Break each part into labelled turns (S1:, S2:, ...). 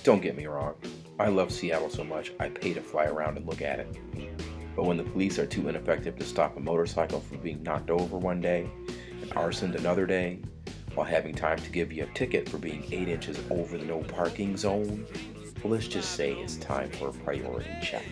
S1: Don't get me wrong, I love Seattle so much I pay to fly around and look at it. But when the police are too ineffective to stop a motorcycle from being knocked over one day and arsoned another day, while having time to give you a ticket for being 8 inches over the no parking zone, well, let's just say it's time for a priority check.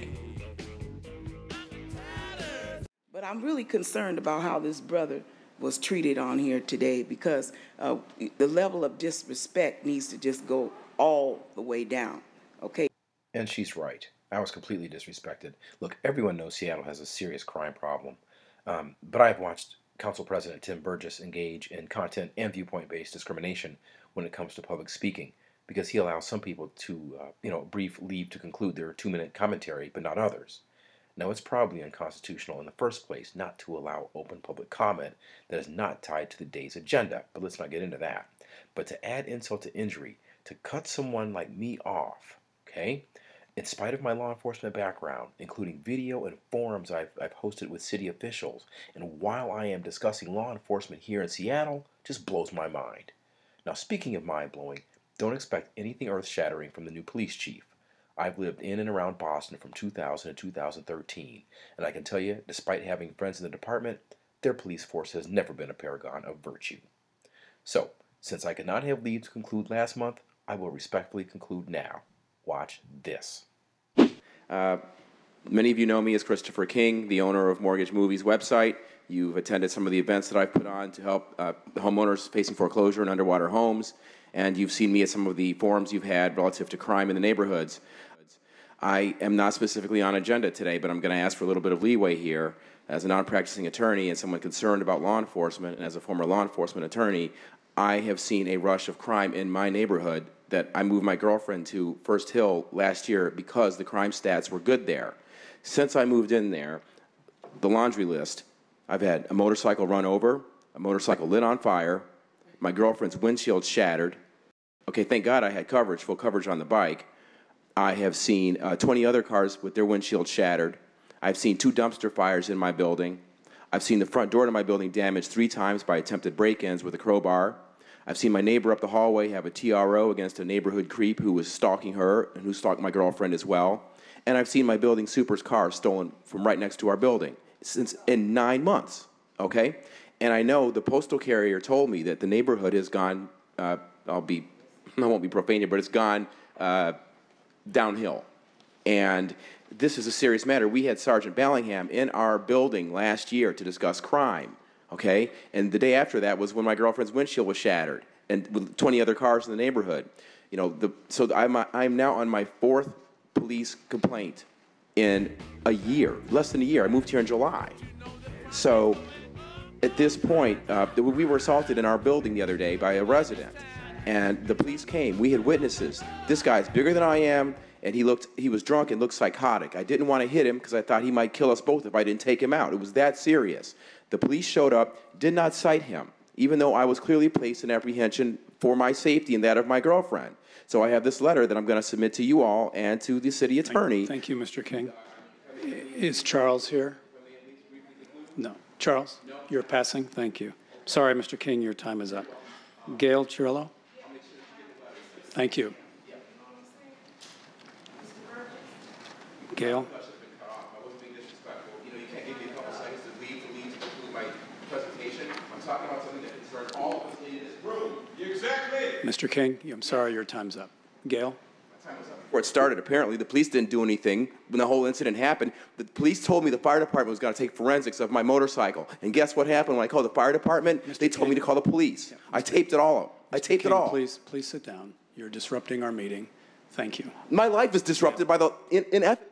S2: But I'm really concerned about how this brother was treated on here today, because the level of disrespect needs to just go all the way down, okay?
S1: And she's right. I was completely disrespected. Look, everyone knows Seattle has a serious crime problem, but I've watched Council President Tim Burgess engage in content and viewpoint-based discrimination when it comes to public speaking, because he allows some people to, brief leave to conclude their 2-minute commentary, but not others. Now, it's probably unconstitutional in the first place not to allow open public comment that is not tied to the day's agenda, but let's not get into that. But to add insult to injury, to cut someone like me off, okay? In spite of my law enforcement background, including video and forums I've hosted with city officials, and while I am discussing law enforcement here in Seattle, just blows my mind. Now, speaking of mind-blowing, don't expect anything earth-shattering from the new police chief. I've lived in and around Boston from 2000 to 2013, and I can tell you, despite having friends in the department, their police force has never been a paragon of virtue. So, since I could not have leave to conclude last month, I will respectfully conclude now. Watch this.
S3: Many of you know me as Christopher King, the owner of Mortgage Movies website. You've attended some of the events that I've put on to help homeowners facing foreclosure and underwater homes, and you've seen me at some of the forums you've had relative to crime in the neighborhoods. I am not specifically on agenda today, but I'm going to ask for a little bit of leeway here. As a non-practicing attorney and someone concerned about law enforcement, and as a former law enforcement attorney, I have seen a rush of crime in my neighborhood that I moved my girlfriend to First Hill last year because the crime stats were good there. Since I moved in there, the laundry list, I've had a motorcycle run over, a motorcycle lit on fire, my girlfriend's windshield shattered. Okay, thank God I had coverage, full coverage on the bike. I have seen 20 other cars with their windshield shattered. I've seen 2 dumpster fires in my building. I've seen the front door to my building damaged 3 times by attempted break-ins with a crowbar. I've seen my neighbor up the hallway have a TRO against a neighborhood creep who was stalking her and who stalked my girlfriend as well. And I've seen my building super's car stolen from right next to our building in 9 months, okay? And I know the postal carrier told me that the neighborhood has gone, I won't be profane here, but it's gone downhill. And this is a serious matter. We had Sergeant Bellingham in our building last year to discuss crime, okay? And the day after that was when my girlfriend's windshield was shattered and with 20 other cars in the neighborhood. You know, so I'm now on my 4th police complaint in a year, less than a year. I moved here in July. So at this point, we were assaulted in our building the other day by a resident. And the police came. We had witnesses. This guy's bigger than I am, and he was drunk and looked psychotic. I didn't want to hit him because I thought he might kill us both if I didn't take him out. It was that serious. The police showed up, did not cite him, even though I was clearly placed in apprehension for my safety and that of my girlfriend. So I have this letter that I'm going to submit to you all and to the city attorney.
S4: Thank you, Mr. King. Is Charles here? No. Charles, you're passing? Thank you. Sorry, Mr. King, your time is up. Gail Cirillo? Thank you. Gail? Mr. King, I'm sorry, your time's up. Gail?
S3: Before it started, apparently the police didn't do anything when the whole incident happened. The police told me the fire department was going to take forensics of my motorcycle. And guess what happened when I called the fire department? They told me to call the police. Yeah, I taped it all up. I taped it all.
S4: Please sit down. You're disrupting our meeting. Thank you.
S3: My life is disrupted by the ineffable.